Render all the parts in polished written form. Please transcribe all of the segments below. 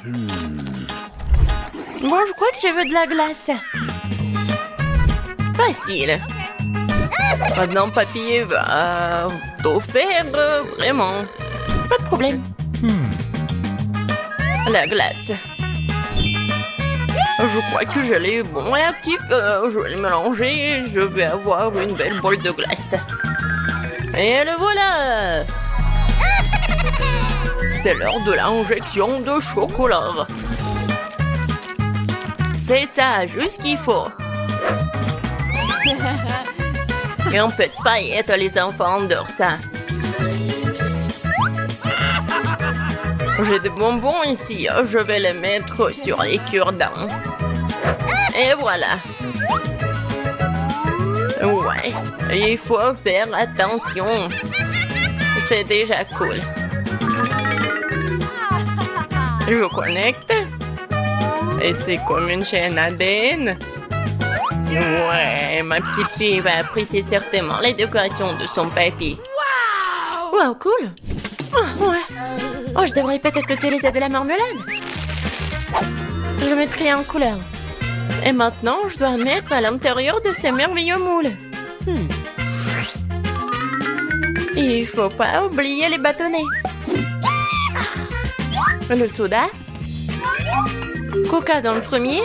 Bon, je crois que je veux de la glace. Facile. Maintenant, papy va tout faire vraiment. Pas de problème. La glace. Je crois que je l'ai bon et actif. Je vais le mélanger et je vais avoir une belle boule de glace. Et le voilà! C'est l'heure de l'injection de chocolat. C'est ça, juste ce qu'il faut. Et un peu de paillettes, les enfants adorent ça. J'ai des bonbons ici, je vais les mettre sur les cure-dents. Et voilà. Ouais, il faut faire attention. C'est déjà cool. Je connecte. Et c'est comme une chaîne ADN. Ouais, ma petite fille va apprécier certainement les décorations de son papy. Wow, cool. Oh, ouais. Oh, je devrais peut-être utiliser de la marmelade. Je mettrai en couleur. Et maintenant, je dois mettre à l'intérieur de ces merveilleux moules. Il faut pas oublier les bâtonnets. Le soda. Coca dans le premier.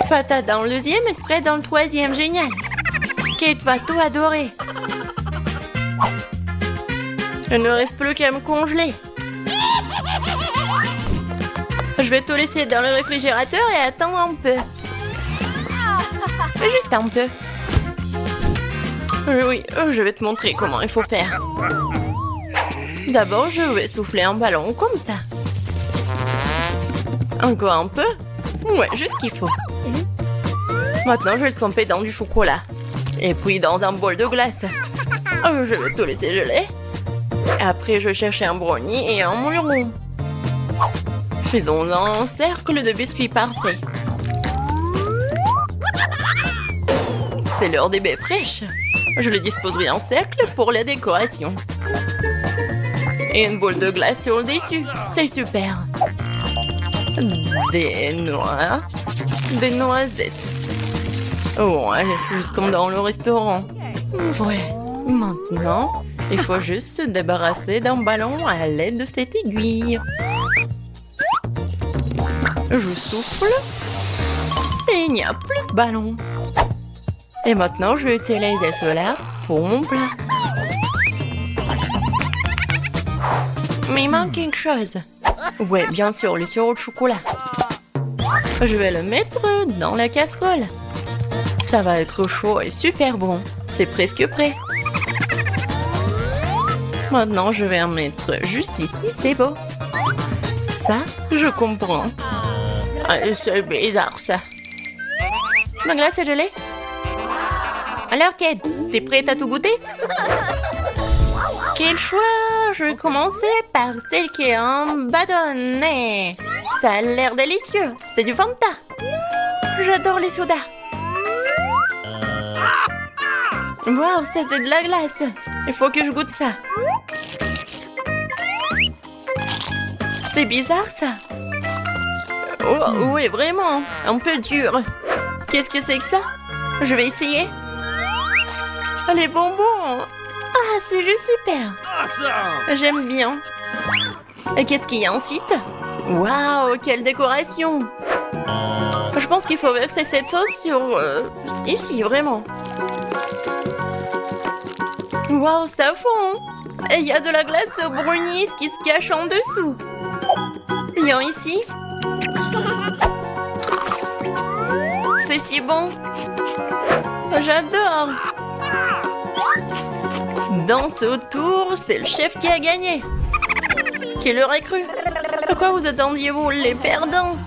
Fata dans le deuxième et spray dans le troisième. Génial. Kate va tout adorer. Il ne reste plus qu'à me congeler. Je vais tout laisser dans le réfrigérateur et attendre un peu. Juste un peu. Oui, je vais te montrer comment il faut faire. D'abord, je vais souffler un ballon comme ça. Encore un peu. Ouais, juste ce qu'il faut. Maintenant, je vais le tremper dans du chocolat. Et puis dans un bol de glace. Je vais tout laisser geler. Après, je cherche un brownie et un moule rond. Faisons un cercle de biscuits parfait. C'est l'heure des baies fraîches. Je les disposerai en cercle pour la décoration. Et une boule de glace sur le dessus. C'est super. Des noix. Des noisettes. Ouais, juste comme dans le restaurant. Ouais, maintenant, il faut juste se débarrasser d'un ballon à l'aide de cette aiguille. Je souffle. Et il n'y a plus de ballon. Et maintenant, je vais utiliser cela pour mon plat. Mais il manque quelque chose. Ouais, bien sûr, le sirop de chocolat. Je vais le mettre dans la casserole. Ça va être chaud et super bon. C'est presque prêt. Maintenant, je vais en mettre juste ici, c'est beau. Ça, je comprends. C'est bizarre, ça. Ma glace est gelée. Alors, Kate, t'es prête à tout goûter? Quel choix! Je vais commencer par celle qui est en bâtonnet. Ça a l'air délicieux. C'est du Fanta. J'adore les sodas. Waouh, ça c'est de la glace. Il faut que je goûte ça. C'est bizarre, ça. Oh, oui, vraiment. Un peu dur. Qu'est-ce que c'est que ça? Je vais essayer. Oh, les bonbons. Ah, c'est juste super. J'aime bien. Et qu'est-ce qu'il y a ensuite? Waouh, quelle décoration. Je pense qu'il faut verser cette sauce sur... ici, vraiment. Waouh, ça fond. Et il y a de la glace au brownies qui se cache en dessous. Viens ici. C'est si bon. J'adore. Danse autour, c'est le chef qui a gagné. Qui l'aurait cru? À quoi vous attendiez-vous, les perdants?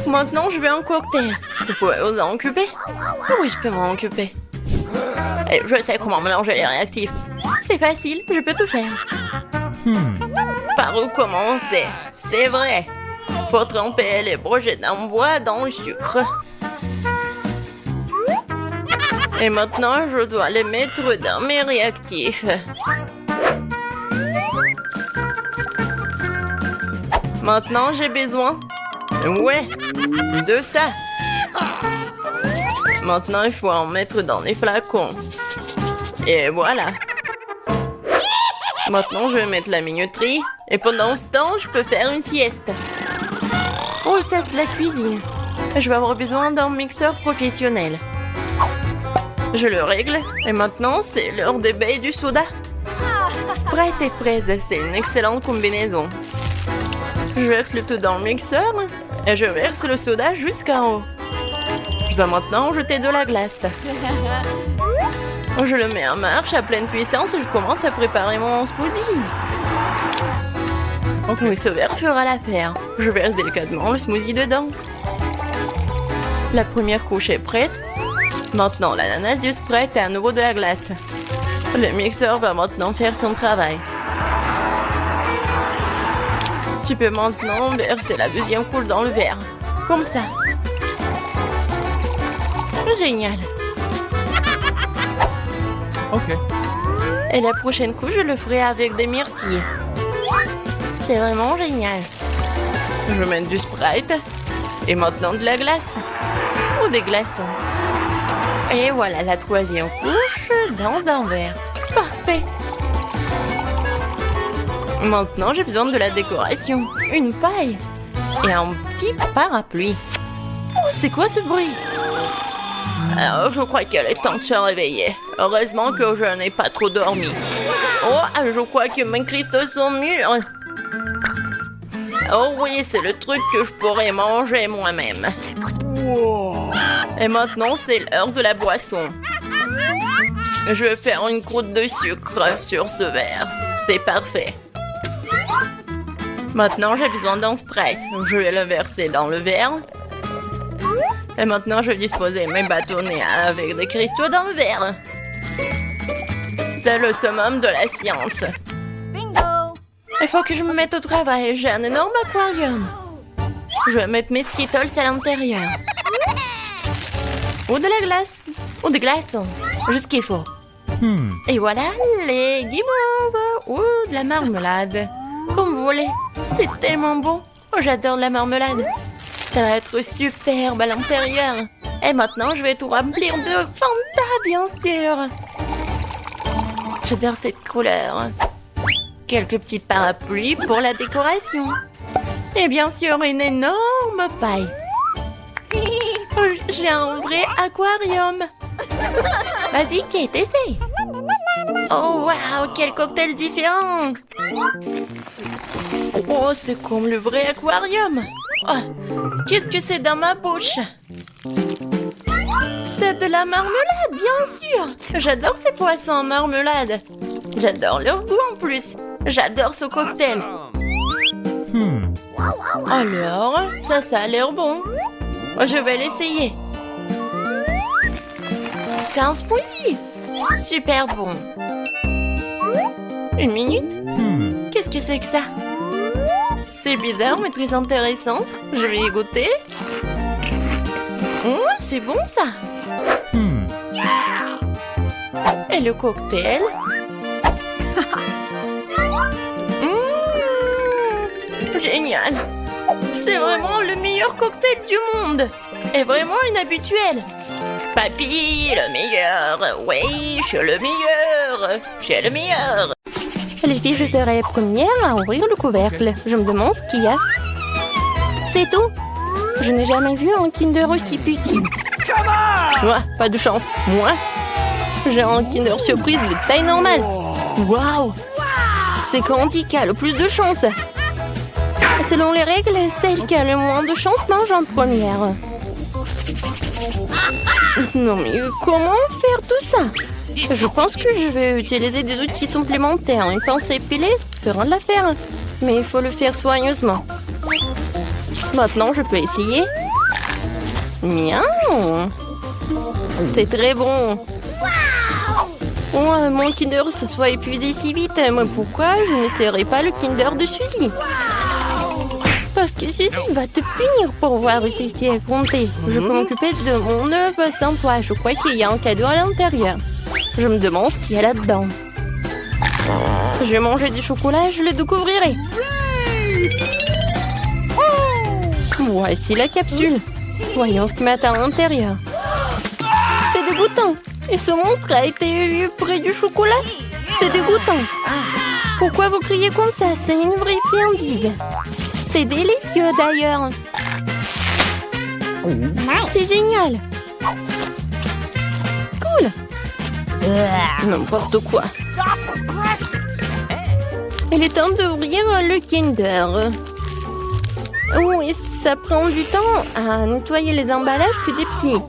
Maintenant, je vais en cocktail. Vous pouvez vous en occuper? Oui, je peux m'en occuper. Et je sais comment mélanger les réactifs. C'est facile, je peux tout faire. Par où commencer? C'est vrai. Faut tremper les brochettes en bois dans le sucre. Et maintenant, je dois les mettre dans mes réactifs. Maintenant, j'ai besoin... Ouais, de ça. Maintenant, il faut en mettre dans les flacons. Et voilà. Maintenant, je vais mettre la minuterie. Et pendant ce temps, je peux faire une sieste. Oh, c'est de la cuisine. Je vais avoir besoin d'un mixeur professionnel. Je le règle. Et maintenant, c'est l'heure des baies et du soda. Sprite et fraises, c'est une excellente combinaison. Je verse le tout dans le mixeur. Et je verse le soda jusqu'en haut. Je dois maintenant jeter de la glace. Je le mets en marche à pleine puissance et je commence à préparer mon smoothie. Oui, ce verre fera l'affaire. Je verse délicatement le smoothie dedans. La première couche est prête. Maintenant, l'ananas du Sprite et à nouveau de la glace. Le mixeur va maintenant faire son travail. Tu peux maintenant verser la deuxième couche dans le verre. Comme ça. Génial. Ok. Et la prochaine couche, je le ferai avec des myrtilles. C'était vraiment génial. Je vais mettre du Sprite. Et maintenant de la glace. Ou des glaçons. Et voilà la troisième couche dans un verre. Parfait. Maintenant, j'ai besoin de la décoration. Une paille. Et un petit parapluie. Oh, c'est quoi ce bruit? Alors, je crois qu'il est temps de se réveiller. Heureusement que je n'ai pas trop dormi. Oh, je crois que mes cristaux sont mûrs. Oh oui, c'est le truc que je pourrais manger moi-même. Et maintenant, c'est l'heure de la boisson. Je vais faire une croûte de sucre sur ce verre. C'est parfait. Maintenant, j'ai besoin d'un Sprite. Je vais le verser dans le verre. Et maintenant, je vais disposer mes bâtonnets avec des cristaux dans le verre. C'est le summum de la science. Bingo! Il faut que je me mette au travail. J'ai un énorme aquarium. Je vais mettre mes Skittles à l'intérieur. Ou de la glace. Ou des glaçons. Juste ce qu'il faut. Et voilà les guimauves. Ou de la marmelade. Comme vous voulez. C'est tellement bon. Oh, j'adore la marmelade. Ça va être superbe à l'intérieur. Et maintenant, je vais tout remplir de Fanta, bien sûr. J'adore cette couleur. Quelques petits parapluies pour la décoration. Et bien sûr, une énorme paille. Oh, j'ai un vrai aquarium. Vas-y, Kate, essaye. Oh, waouh, quel cocktail différent. Oh, c'est comme le vrai aquarium. Oh, qu'est-ce que c'est dans ma bouche? C'est de la marmelade, bien sûr. J'adore ces poissons en marmelade. J'adore leur goût en plus. J'adore ce cocktail. Alors, ça a l'air bon. Je vais l'essayer. C'est un smoothie. Super bon. Une minute. Qu'est-ce que c'est que ça? C'est bizarre, mais très intéressant. Je vais y goûter. Oh, c'est bon ça. Et le cocktail. Génial. C'est vraiment le meilleur cocktail du monde. Et vraiment inhabituel. Papy, le meilleur. Oui, je suis le meilleur. Je suis le meilleur. Les filles, je serai les premières à ouvrir le couvercle. Je me demande ce qu'il y a. C'est tout. Je n'ai jamais vu un Kinder aussi petit. Moi, pas de chance. Moi, j'ai un Kinder surprise de taille normale. Waouh. C'est Candy qui a le plus de chance. Selon les règles, celle qui a le moins de chance mange en première. Non mais comment faire tout ça? Je pense que je vais utiliser des outils supplémentaires. Une pince épilée fera l'affaire. Mais il faut le faire soigneusement. Maintenant, je peux essayer. Miaou. C'est très bon. Oh, mon Kinder se soit épuisé si vite. Mais pourquoi je n'essaierai pas le Kinder de Suzy? Parce que Suzy va te punir pour avoir testé et compter. Je peux m'occuper de mon œuvre sans toi. Je crois qu'il y a un cadeau à l'intérieur. Je me demande ce qu'il y a là-dedans. Je vais manger du chocolat et je le découvrirai. Voici la capsule. Voyons ce qui m'attend à l'intérieur. C'est dégoûtant. Et ce monstre a été eu près du chocolat. C'est dégoûtant. Pourquoi vous criez comme ça? C'est une vraie friandise. C'est délicieux d'ailleurs. C'est génial. Cool. N'importe quoi. Il est temps d'ouvrir le Kinder. Oui, ça prend du temps à nettoyer les emballages plus des petits.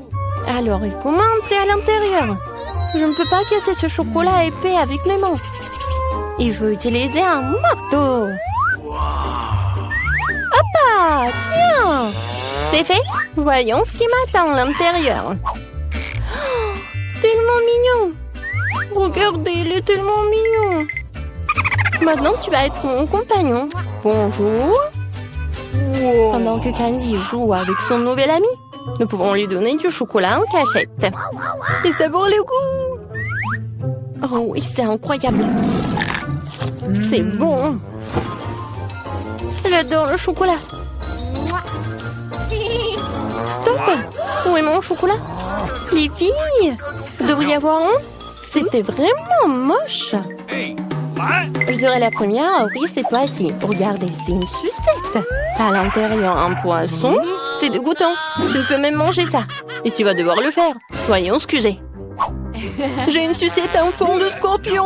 Alors, comment entrer à l'intérieur? Je ne peux pas casser ce chocolat épais avec mes mains. Il faut utiliser un marteau. Hop! Tiens! C'est fait? Voyons ce qui m'attend à l'intérieur. Oh, tellement mignon! Regardez, il est tellement mignon! Maintenant, tu vas être mon compagnon. Bonjour! Pendant que Candy joue avec son nouvel ami, nous pouvons lui donner du chocolat en cachette. Et ça vaut le coup! Oh oui, c'est incroyable! C'est bon! J'adore le chocolat! Stop! Où est mon chocolat? Les filles! Vous devriez avoir honte! C'était vraiment moche! Je serai la première à ouvrir cette fois-ci. Regardez, c'est une sucette. À l'intérieur, un poisson. C'est dégoûtant. Tu ne peux même manger ça. Et tu vas devoir le faire. Voyons ce que j'ai. J'ai une sucette en forme de scorpion.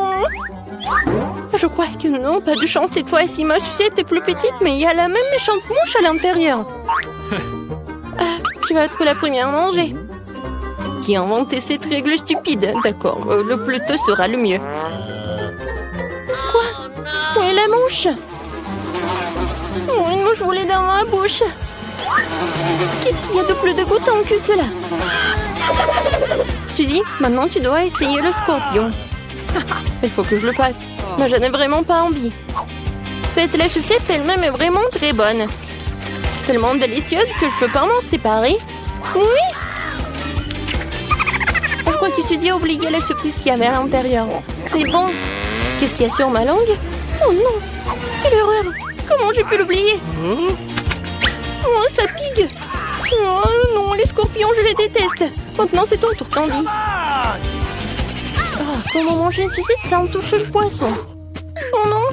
Je crois que non, pas de chance cette fois-ci. Ma sucette est plus petite, mais il y a la même méchante mouche à l'intérieur. Tu vas être la première à manger. Qui a inventé cette règle stupide? D'accord, le plus tôt sera le mieux. Où est la mouche? Oh, une mouche volée dans ma bouche. Qu'est-ce qu'il y a de plus dégoûtant que cela? Suzy, maintenant tu dois essayer le scorpion. Il faut que je le fasse. Mais je n'ai vraiment pas envie. Faites la sucette elle-même est vraiment très bonne. Tellement délicieuse que je peux pas m'en séparer. Oui! Je crois que Suzy a oublié la surprise qu'il y avait à l'intérieur. C'est bon. Qu'est-ce qu'il y a sur ma langue? Oh non! Quelle erreur! Comment j'ai pu l'oublier? Oh, ça pique! Oh non, les scorpions, je les déteste! Maintenant, c'est ton tour, Candy. Oh, comment manger une sucette sans toucher le poisson? Oh non!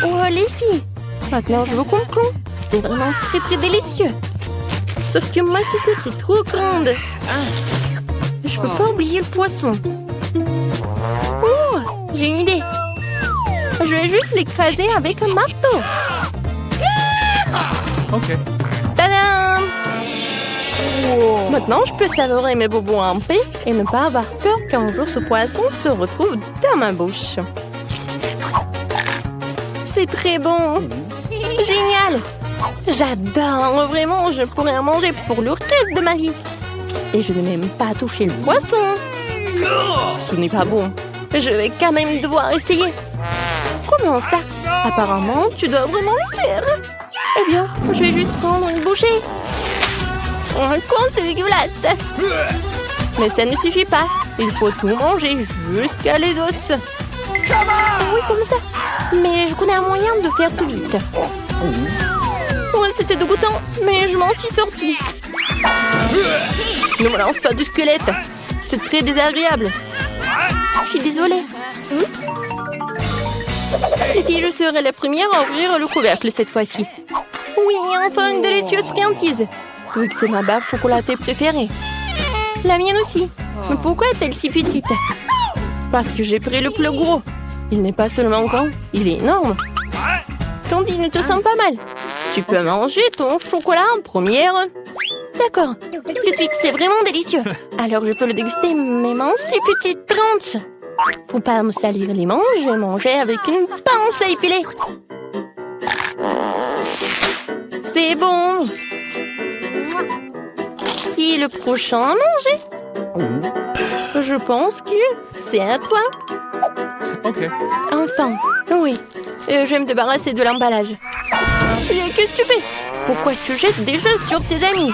Oh, les filles! Maintenant, je vous comprends. C'était vraiment très très délicieux. Sauf que ma sucette est trop grande. Je peux pas oublier le poisson. Oh, j'ai une idée. Je vais juste l'écraser avec un marteau. Ok. Tadam! Maintenant, je peux savourer mes bobos en paix et ne pas avoir peur qu'un jour ce poisson se retrouve dans ma bouche. C'est très bon. Génial! J'adore. Vraiment, je pourrais en manger pour le reste de ma vie. Et je n'ai même pas touché le poisson. Ce n'est pas bon. Je vais quand même devoir essayer. Comment ça? Apparemment, tu dois vraiment le faire. Eh bien, je vais juste prendre une bouchée. Quoi, c'est dégueulasse. Mais ça ne suffit pas. Il faut tout manger jusqu'à les os. Oui, comme ça. Mais je connais un moyen de faire tout vite. Ouais, c'était dégoûtant, mais je m'en suis sortie. Ne me lance pas du squelette. C'est très désagréable. Je suis désolée. Et puis je serai la première à ouvrir le couvercle cette fois-ci. Oui, enfin une délicieuse friandise. Oui, que c'est ma bave chocolatée préférée. La mienne aussi. Mais pourquoi est-elle si petite? Parce que j'ai pris le plus gros. Il n'est pas seulement grand, il est énorme. Candy, ne te sens pas mal. Tu peux manger ton chocolat en première. D'accord. Le Twix, c'est vraiment délicieux. Alors je peux le déguster même en si petite tranche. Pour pas me salir les mains, je vais manger avec une pince à épiler. C'est bon. Qui est le prochain à manger? Je pense que c'est à toi. Ok. Enfin, oui. Je vais me débarrasser de l'emballage. Qu'est-ce que tu fais? Pourquoi tu jettes des choses sur tes amis?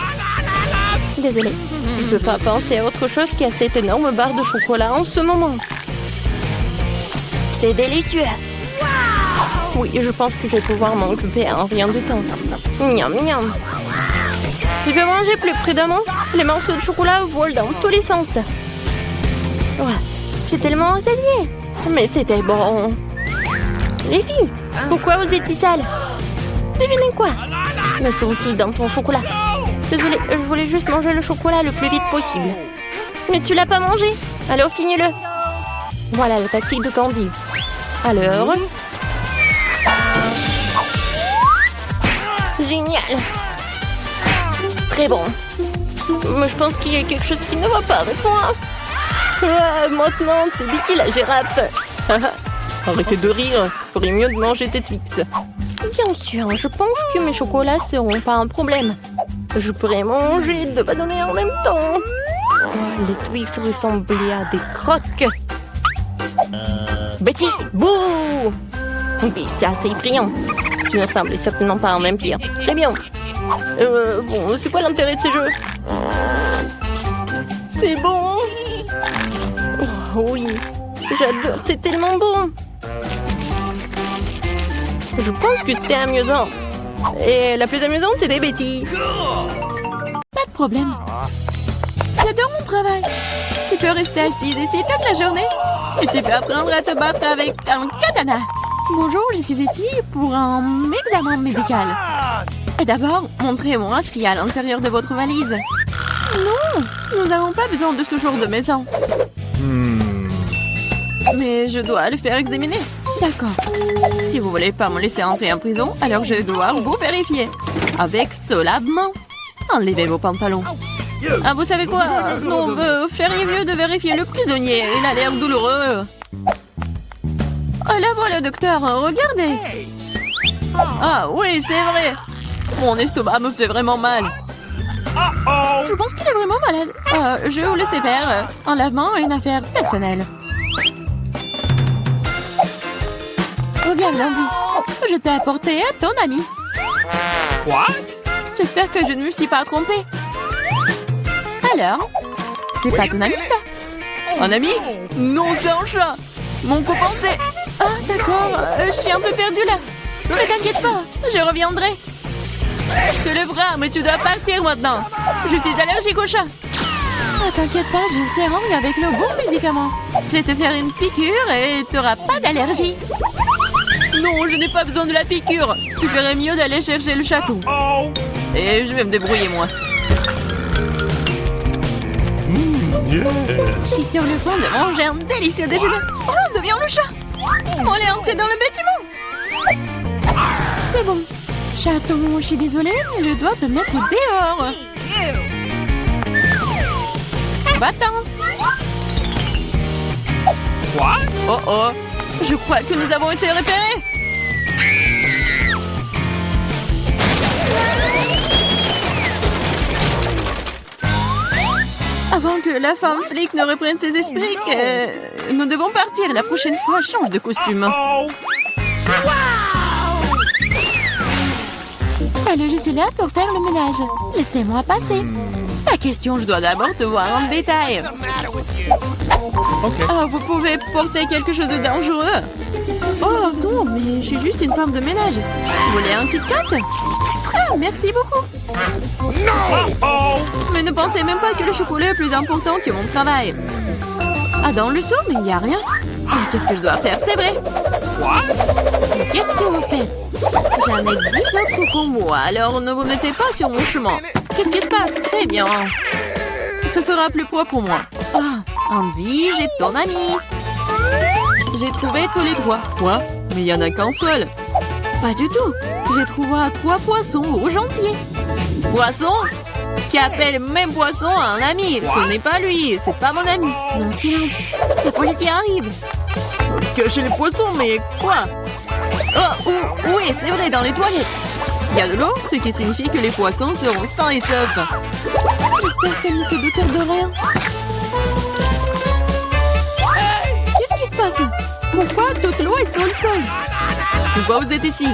Désolée, je ne peux pas penser à autre chose qu'à cette énorme barre de chocolat en ce moment. C'est délicieux. Oui, je pense que je vais pouvoir m'en occuper en rien de temps. Miam, miam. Tu peux manger plus prudemment? Les morceaux de chocolat volent dans tous les sens. Ouais, j'ai tellement saigné. Mais c'était bon. Les filles, pourquoi vous étiez sales? Devinez quoi? Me sauve-t-il dans ton chocolat? Désolée, je voulais juste manger le chocolat le plus vite possible. Mais tu l'as pas mangé? Alors finis-le. Voilà la tactique de Candy. Alors... Génial. Très bon. Mais je pense qu'il y a quelque chose qui ne va pas avec moi. Maintenant, t'es Betty la girafe. Arrêtez de rire. Il ferait mieux de manger tes Twix. Bien sûr, je pense que mes chocolats seront pas un problème. Je pourrais manger deux bâtonnets en même temps. Les Twix ressemblaient à des croques. Betty, bouh! Oui, c'est assez effrayant. Tu ne ressembles certainement pas à un vampire. Très bien. Bon, c'est quoi l'intérêt de ces jeux? C'est bon. Oh, oui, j'adore, c'est tellement bon. Je pense que c'était amusant. Et la plus amusante, c'était Betty. Pas de problème. J'adore mon travail. Tu peux rester assise ici toute la journée. Et tu peux apprendre à te battre avec un katana. Bonjour, je suis ici pour un examen médical. Et d'abord, montrez-moi ce qu'il y a à l'intérieur de votre valise. Non, nous n'avons pas besoin de ce genre de médecin. Mais je dois le faire examiner. D'accord. Si vous voulez pas me laisser entrer en prison, alors je dois vous vérifier. Avec ce lavement. Enlevez vos pantalons. Ah, vous savez quoi? Non, vous feriez mieux de vérifier le prisonnier. Il a l'air douloureux. Oh, là voilà, docteur. Regardez. Ah, oui, c'est vrai. Mon estomac me fait vraiment mal. Je pense qu'il est vraiment malade. Je vais vous laisser faire. Un lavement est une affaire personnelle. Regarde, Andy. Je t'ai apporté à ton ami. What? J'espère que je ne me suis pas trompée. Alors, c'est pas ton ami, ça? Un ami? Non, c'est un chat. Mon copain, c'est... Ah, d'accord. Je suis un peu perdue, là. Ne t'inquiète pas, je reviendrai. Je te le bras, mais tu dois partir maintenant. Je suis allergique au chat. Ah, t'inquiète pas, j'ai une seringue avec le bon médicament. Je vais te faire une piqûre et t'auras pas d'allergie. Non, je n'ai pas besoin de la piqûre. Tu ferais mieux d'aller chercher le château. Et je vais me débrouiller, moi. Je suis sur le point de manger un délicieux déjeuner. Oh, deviens le chat. On est entré dans le bâtiment. C'est bon. Chaton, je suis désolée, mais je dois te mettre dehors. Va-t'en. What? Oh oh, je crois que nous avons été repérés. Avant que la femme flic ne reprenne ses esprits, nous devons partir. La prochaine fois, change de costume. Oh. Salut, je suis là pour faire le ménage. Laissez-moi passer. Pas question, je dois d'abord te voir en détail. Okay. Ah, vous pouvez porter quelque chose de dangereux. Oh non, mais je suis juste une femme de ménage. Vous voulez un Kit Kat? Ah, merci beaucoup. Oh. Mais ne pensez même pas que le chocolat est plus important que mon travail. Ah, dans le seau, mais il n'y a rien. Ah, qu'est-ce que je dois faire? C'est vrai. What? Qu'est-ce que vous faites? J'en ai 10 autres pour moi, alors ne vous mettez pas sur mon chemin. Qu'est-ce qui se passe? Très bien. Ce sera plus propre pour moi. Ah, Andy, j'ai ton ami. J'ai trouvé tous les droits. Quoi? Mais il n'y en a qu'un seul. Pas du tout. J'ai trouvé 3 poissons au gentier. Poisson? Qui appelle même poisson à un ami. Ce n'est pas lui, c'est pas mon ami. Non, silence. La policier arrive. Cachez les poissons, mais quoi? Oh, oui, c'est vrai, dans les toilettes. Il y a de l'eau, ce qui signifie que les poissons seront sains et saufs. J'espère qu'elle ne se doute de rien. Qu'est-ce qui se passe? Pourquoi toute l'eau est sur le sol? Pourquoi vous êtes ici?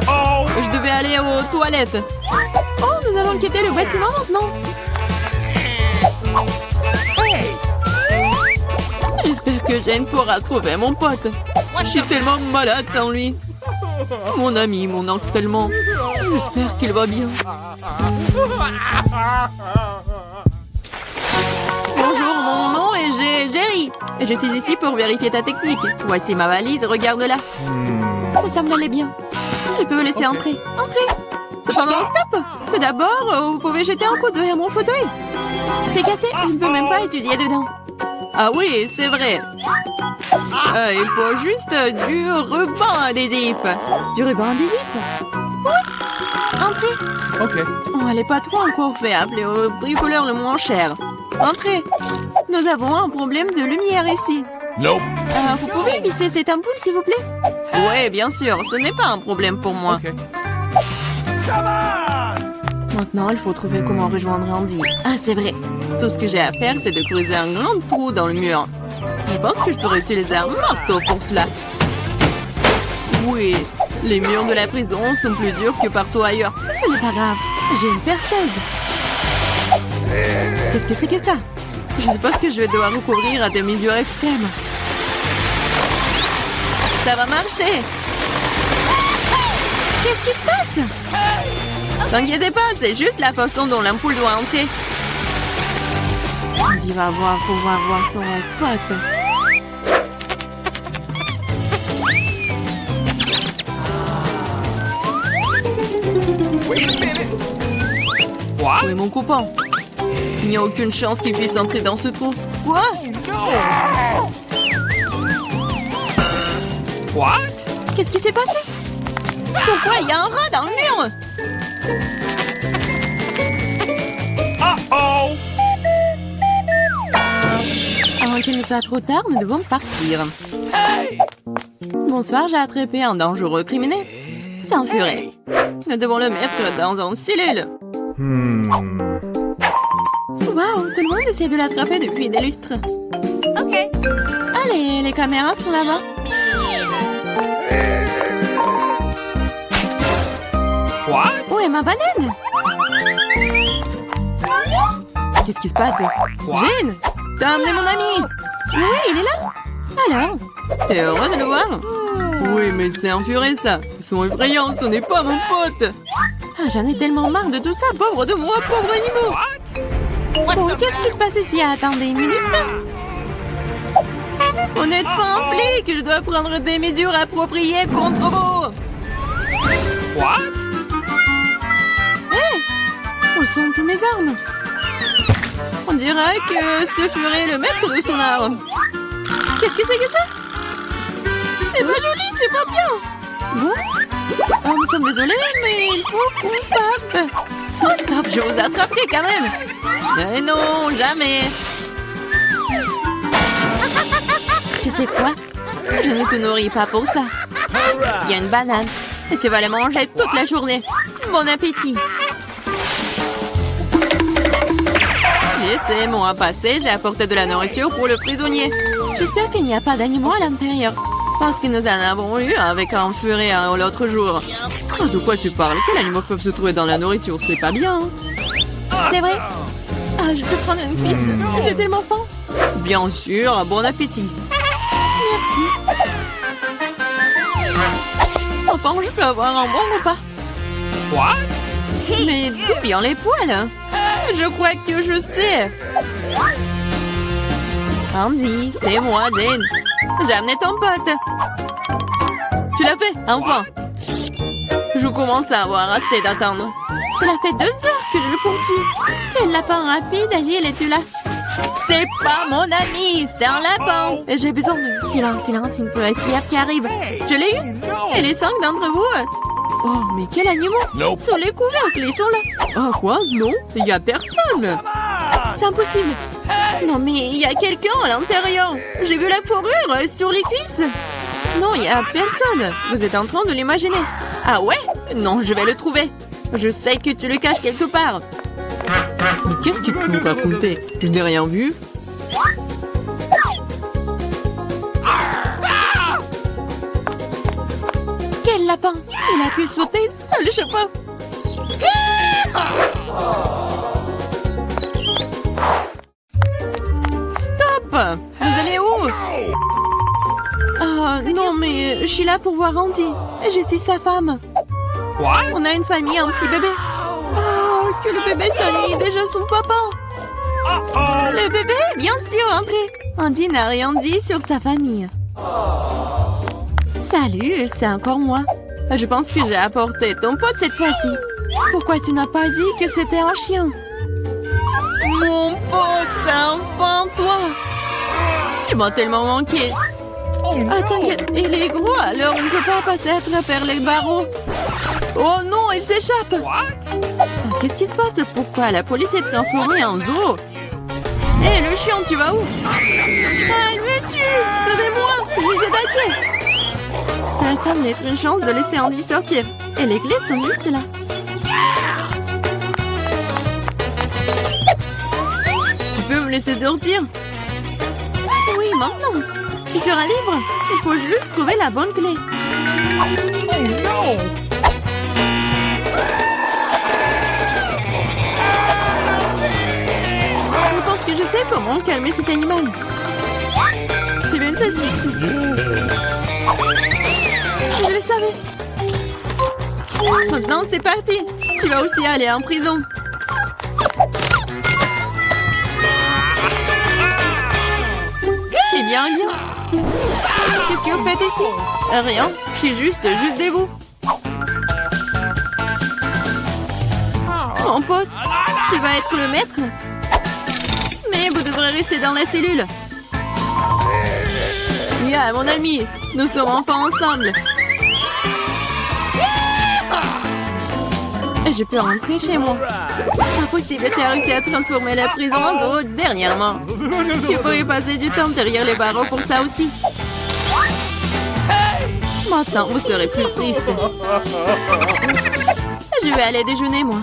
Oh. Je devais aller aux toilettes. Oh, nous allons quitter le bâtiment maintenant. J'espère que Jane pourra trouver mon pote. Je suis tellement malade sans lui. Mon ami m'en manque tellement. J'espère qu'il va bien. Bonjour, mon nom est Jerry. Et je suis ici pour vérifier ta technique. Voici ma valise, regarde-la. Ça semble aller bien. Je peux vous laisser entrer. Entrez. Cependant, stop. Tout d'abord, vous pouvez jeter un coup d'œil à mon fauteuil. C'est cassé, je ne peux même pas étudier dedans. Ah oui, c'est vrai. Il faut juste du ruban adhésif. Du ruban adhésif? Oui. Entrez. Okay. Oh, elle n'est pas trop encore fait appeler au bricoleur le moins cher. Entrez. Nous avons un problème de lumière ici. Nope. Vous pouvez visser cette ampoule, s'il vous plaît? Oui, bien sûr. Ce n'est pas un problème pour moi. Okay. Maintenant, il faut trouver comment rejoindre Andy. Ah, c'est vrai. Tout ce que j'ai à faire, c'est de creuser un grand trou dans le mur. Je pense que je pourrais utiliser un marteau pour cela. Oui, les murs de la prison sont plus durs que partout ailleurs. Ce n'est pas grave. J'ai une perceuse. Qu'est-ce que c'est que ça? Je suppose que je vais devoir recourir à des mesures extrêmes. Ça va marcher. Qu'est-ce qui se passe? T'inquiétez pas, c'est juste la façon dont l'ampoule doit entrer. Andy va pouvoir voir son pote. What? Où est mon copain? Il n'y a aucune chance qu'il puisse entrer dans ce trou. Quoi? What? Qu'est-ce qui s'est passé? Pourquoi il y a un rat dans le mur? Uh-oh. Avant qu'il ne soit trop tard, nous devons partir. Bonsoir, j'ai attrapé un dangereux criminel. C'est un furet. Nous devons le mettre dans une cellule. Waouh, tout le monde essaie de l'attraper depuis des lustres. Ok. Allez, les caméras sont là-bas. What? Où est ma banane? Qu'est-ce qui se passe? Jane, t'as amené mon ami? Oui, il est là. Alors, t'es heureux de le voir? Oui, mais c'est un furet, ça. Ils sont effrayants, ce n'est pas mon pote. Ah, j'en ai tellement marre de tout ça, pauvre de moi, pauvre animal. Bon, qu'est-ce qui se passe ici? Attendez une minute. On est pas un flic, je dois prendre des mesures appropriées contre vous. What? Où sont tous mes armes? On dirait que ce furet est le maître de son arme. Qu'est-ce que c'est que ça? C'est pas joli, c'est pas bien. Bon, oh, nous sommes désolés, mais il faut coupable. Oh, stop, je vous attraperai quand même. Mais non, jamais. Tu sais quoi? Je ne te nourris pas pour ça. S'il y a une banane, et tu vas la manger toute la journée. Bon appétit. Laissez-moi passer, j'ai apporté de la nourriture pour le prisonnier. J'espère qu'il n'y a pas d'animaux à l'intérieur. Parce que nous en avons eu avec un furet l'autre jour. Oh, de quoi tu parles? Quels animaux peuvent se trouver dans la nourriture? C'est pas bien. C'est vrai? Ah, je peux prendre une piste. J'ai tellement faim. Bien sûr, bon appétit. Merci. Enfin, je peux avoir un bon repas. What? Mais d'où viennent les poils? Je crois que je sais. Andy, c'est moi, Jane. J'ai amené ton pote. Tu l'as fait, enfin. Je commence à avoir assez d'attendre. Cela fait 2 heures que je le poursuis. Quel lapin rapide, agile, es-tu là? C'est pas mon ami, c'est un lapin. Et j'ai besoin de... Silence, une policière qui arrive. Je l'ai eu. Et les 5 d'entre vous... Oh, mais quel animal! Nope. Sur les couvercles, ils sont là! Oh, quoi? Non, il y a personne! C'est impossible! Non, mais il y a quelqu'un à l'intérieur! J'ai vu la fourrure sur les cuisses! Non, il y a personne! Vous êtes en train de l'imaginer! Ah ouais? Non, je vais le trouver! Je sais que tu le caches quelque part! Mais qu'est-ce que tu nous racontais? Je n'ai rien vu! Quel lapin! Il a pu sauter seul, je sais pas. Stop! Vous allez où? Oh, Non, mais je suis là pour voir Andy. Je suis sa femme. What? On a une famille, un petit bébé. Oh, que le bébé s'ennuie déjà son papa. Uh-oh. Le bébé, bien sûr, André. Andy n'a rien dit sur sa famille. Salut, c'est encore moi. Je pense que j'ai apporté ton pote cette fois-ci. Pourquoi tu n'as pas dit que c'était un chien? Mon pote, c'est enfin toi. Tu m'as tellement manqué. Oh Ah, t'inquiète, il est gros, alors on ne peut pas passer à travers les barreaux. Oh non, il s'échappe. What? Ah, qu'est-ce qui se passe? Pourquoi la police est transformée en zoo? Hé, le chien, tu vas où? Ah, il me tue! Sauvez-moi! Je vous ai attaqué! Ça semble être une chance de laisser Andy sortir. Et les clés sont juste là. Tu peux me laisser sortir? Oui, maintenant. Tu seras libre. Il faut juste trouver la bonne clé. Oh no! Je pense que je sais comment calmer cet animal. C'est bien une saucisse. Je le savais. Maintenant, c'est parti. Tu vas aussi aller en prison. Eh bien, bien. Qu'est-ce que vous faites ici? Rien. Je suis juste debout. Mon pote, tu vas être le maître? Mais vous devrez rester dans la cellule. Yeah, mon ami, nous sommes enfin ensemble. Je peux rentrer chez moi. Impossible, tu as réussi à transformer la prison en zoo dernièrement. Tu pourrais passer du temps derrière les barreaux pour ça aussi. Maintenant, vous serez plus triste. Je vais aller déjeuner, moi.